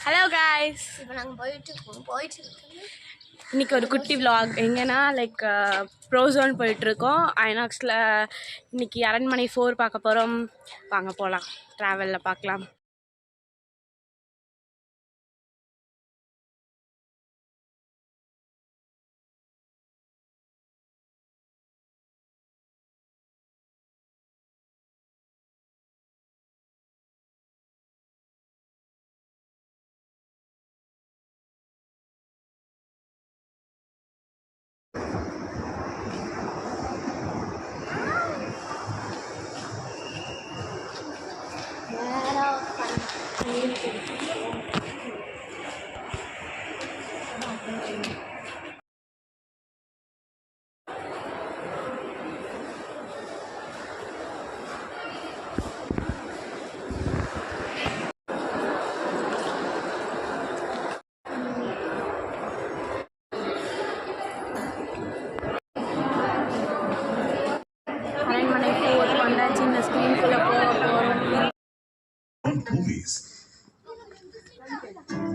Hello guys, இப்போ நாங்கள் போயிட்டு இன்னைக்கு ஒரு குட்டி விலாக். எங்கன்னா லைக் ப்ரோசோன் போயிட்டுருக்கோம். ஐநாக்ஸில் இன்னைக்கு அரண்மனை 4 பார்க்க போகிறோம். வாங்க போகலாம், ட்ராவலில் பார்க்கலாம்.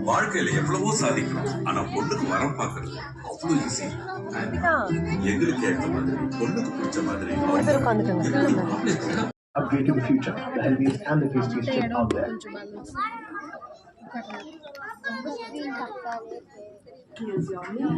வாழ்க்கையில எவ்வளவோ சாதிக்கலாம், ஆனா பொண்ணுக்கு வரம் பாக்குறது அவ்வளவு ஈஸி. எங்களுக்கு ஏற்ற மாதிரி, பொண்ணுக்கு பிடிச்ச மாதிரி upgrade to the future. The healthiest and the tastiest chip out there. Here's your meal.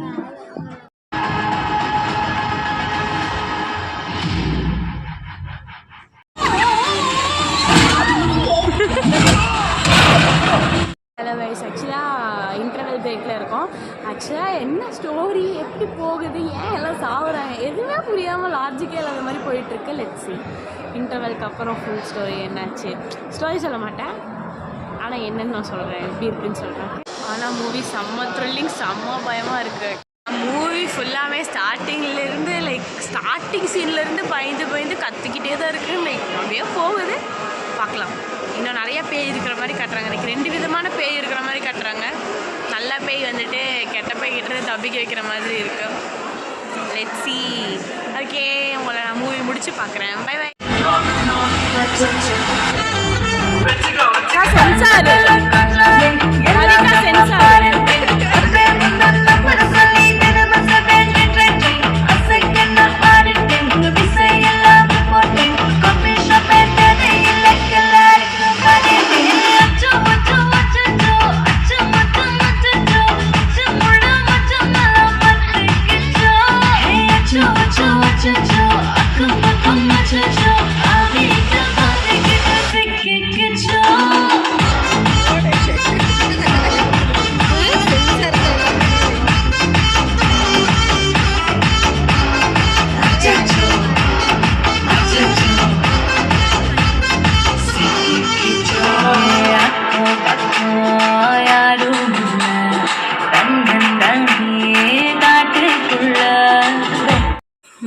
Hello guys, ஆக்சுவலாக இன்டர்வல் பிரேக்கில் இருக்கோம். ஆக்சுவலாக என்ன ஸ்டோரி, எப்படி போகுது, ஏன் எல்லாம் சாகுறாங்க, எதுவுமே புரியாமல் லாஜிக்கே இல்லாத மாதிரி போயிட்டுருக்கு. லெட்ஸ் see இன்டர்வலுக்கு அப்புறம் ஃபுல் ஸ்டோரி என்னாச்சு. ஸ்டோரி சொல்ல மாட்டேன், ஆனால் என்னன்னு நான் சொல்கிறேன், எப்படி இருக்குன்னு சொல்கிறேன். ஆனால் மூவி செம்ம த்ரில்லிங், செம்ம பயமாக இருக்குது. மூவி ஃபுல்லாகவே ஸ்டார்டிங்லேருந்து லைக் ஸ்டார்டிங் சீன்லேருந்து பயந்து கற்றுக்கிட்டே தான் இருக்குது. லைக் அப்படியே போகுது, பார்க்கலாம். இன்னும் நிறைய பேய் இருக்கிற மாதிரி காட்டுறாங்க. எனக்கு 2 விதமான பேய் இருக்கிற மாதிரி காட்டுறாங்க. நல்ல பேய் வந்துட்டு கெட்ட பேய் கிட்ட தப்பிக்க வைக்கிற மாதிரி இருக்கு. Let's see. ஓகே, உங்களை நான் மூவி முடிச்சு பார்க்குறேன். By by.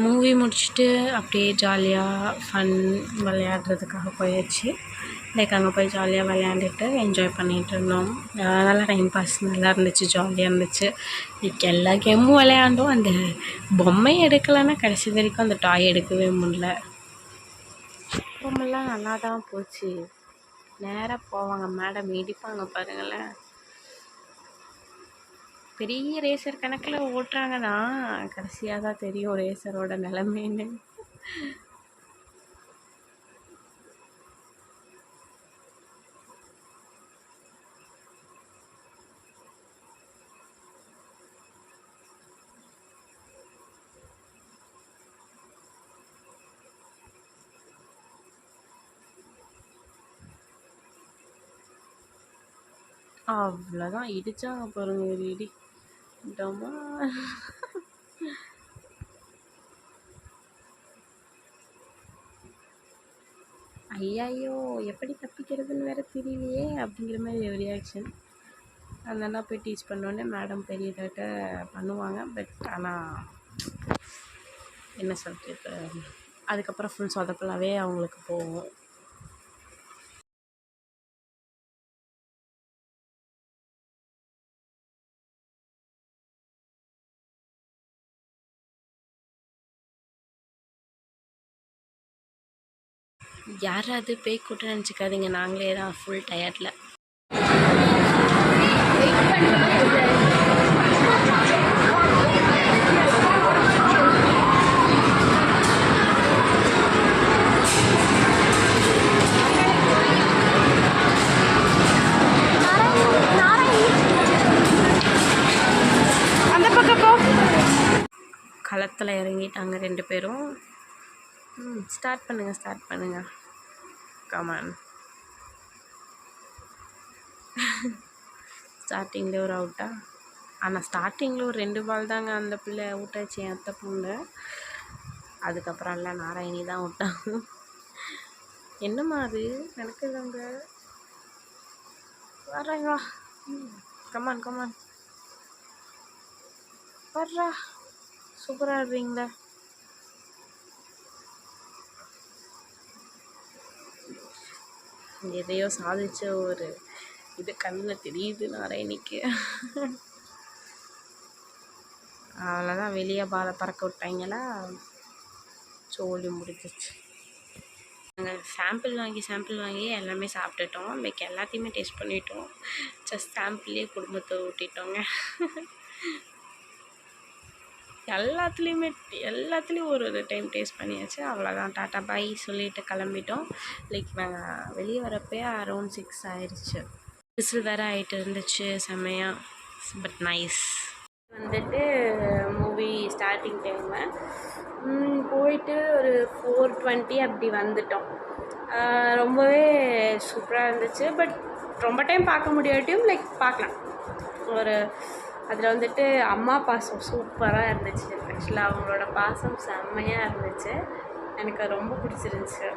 மூவி முடிச்சுட்டு அப்படியே ஜாலியாக ஃபன் விளையாடுறதுக்காக போயாச்சு. லைக் அங்கே போய் ஜாலியாக விளையாண்டுட்டு என்ஜாய் பண்ணிகிட்டு இருந்தோம். நல்லா டைம் பாஸ் நல்லா இருந்துச்சு, ஜாலியாக இருந்துச்சு. லைக் எல்லா கேமும் விளையாண்டோம். அந்த பொம்மை எடுக்கலைன்னா கடைசி வரைக்கும் அந்த டாய் எடுக்கவே முடியல. பொம்மைலாம் நல்லா தான் போச்சு. நேராக போவாங்க, மேடம் இடிப்பாங்க பாருங்களேன். பெரிய ரேசர் கணக்கில் ஓட்டுறாங்க தான், கடைசியாக தான் தெரியும் ரேசரோட நிலைமைன்னு. அவ்வளோதான், இடிச்சாங்க பாருங்க ஒரு இடி. ஐயோ எப்படி தப்பிக்கிறதுன்னு வேற தெரியலையே அப்படிங்கிற மாதிரி ஒரு ரியாக்ஷன். அதெல்லாம் போய் டீச் பண்ணோன்னே மேடம் பெரிய இதாட்ட பண்ணுவாங்க. பட் ஆனால் என்ன சொல்கிறது, அதுக்கப்புறம் ஃபுல் சொதப்பலாகவே அவங்களுக்கு போகும். யாராவது பேய் கூட்டம் நினச்சிக்காதீங்க, நாங்களே தான் ஃபுல் டயர்டில். களத்தில் இறங்கிட்டாங்க 2 பேரும். ஸ்டார்ட் பண்ணுங்கள் கமான். ஸ்டார்டிங்கில் ஒரு அவுட்டா? ஆனால் ஸ்டார்டிங்கில் ஒரு 2 பால் தாங்க அந்த பிள்ளை அவுட் ஆச்சு, என் அத்தை பொண்ணு. அதுக்கப்புறம் எல்லாம் நாராயணி தான் அவுட் ஆகும். என்னம்மா அது நடக்குதுங்க? வர்றாங்க, கமான் வர்றா. சூப்பராக ஆடுறீங்களா? எதையோ சாதிச்ச ஒரு இது கண்ணில் தெரியுது நாராயணிக்கு. அவ்வளோதான், வெளியே பாலை பறக்க விட்டாங்களா, சோழி முடிஞ்சிச்சு. நாங்கள் சாம்பிள் வாங்கி எல்லாமே சாப்பிட்டுட்டோம். இன்னைக்கு எல்லாத்தையுமே டேஸ்ட் பண்ணிட்டோம். ஜஸ்ட் சாம்பிள்லேயே குடும்பத்தை ஊட்டிட்டோங்க. எல்லாத்துலேயும் ஒரு டைம் டேஸ்ட் பண்ணியாச்சு. அவ்வளோதான், டாட்டா பாய் சொல்லிட்டு கிளம்பிட்டோம். லைக் நாங்கள் வெளியே வரப்போ அரௌண்ட் 6 ஆயிடுச்சு. விசில் வேறு ஆகிட்டு இருந்துச்சு செம்மையாக. But nice. வந்துட்டு மூவி ஸ்டார்டிங் டைமு போயிட்டு ஒரு 4:20 அப்படி வந்துட்டோம். ரொம்பவே சூப்பராக இருந்துச்சு. பட் ரொம்ப டைம் பார்க்க முடியாட்டியும் லைக் பார்க்கலாம். ஒரு அதில் வந்துட்டு அம்மா பாசம் சூப்பராக இருந்துச்சு. ஆக்சுவலாக அவங்களோட பாசம் செம்மையாக இருந்துச்சு. எனக்கு ரொம்ப பிடிச்சிருந்துச்சு.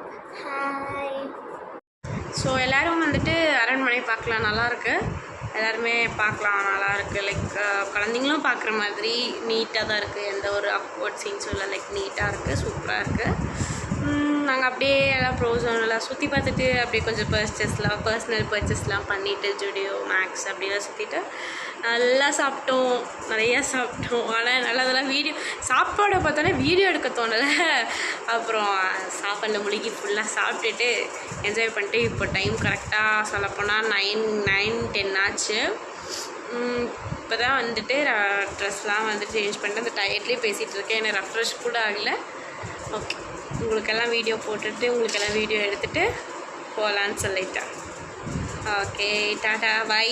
ஹாய். ஸோ எல்லோரும் வந்துட்டு அரண்மனை பார்க்கலாம், நல்லாயிருக்கு. எல்லாருமே பார்க்கலாம், நல்லாயிருக்கு. லைக் குழந்தைங்களும் பார்க்குற மாதிரி நீட்டாக தான் இருக்குது. எந்த ஒரு அக்வர்ட் சீன்ஸும் இல்லை. லைக் நீட்டாக இருக்குது, சூப்பராக இருக்குது. நாங்கள் அப்படியே எல்லாம் ப்ரோஸோன் எல்லாம் சுற்றி பார்த்துட்டு அப்படியே கொஞ்சம் பர்சனல் பர்ச்சேஸ்லாம் பண்ணிவிட்டு ஜுடியோ மேக்ஸ் அப்படிலாம் சுற்றிட்டு நல்லா சாப்பிட்டோம், நிறையா சாப்பிட்டோம். ஆனால் நல்லதெல்லாம் சாப்பாடை பார்த்தோன்னே வீடியோ எடுக்க தோணலை. அப்புறம் சாப்பாடில் முழுகி ஃபுல்லாக சாப்பிட்டுட்டு என்ஜாய் பண்ணிட்டு இப்போ டைம் கரெக்டாக சொல்லப்போனால் 9-10 ஆச்சு. இப்போ தான் வந்துட்டு ட்ரெஸ்லாம் வந்துட்டு சேஞ்ச் பண்ணிட்டு அந்த டயர்ட்லேயே பேசிகிட்டு இருக்கேன். எனக்கு ரெஃப்ரெஷ் கூட ஆகலை. ஓகே, உங்களுக்கெல்லாம் வீடியோ போட்டுட்டு உங்களுக்கெல்லாம் வீடியோ எடுத்துகிட்டு போகலான்னு சொல்லிட்டேன். Okay, tata, by.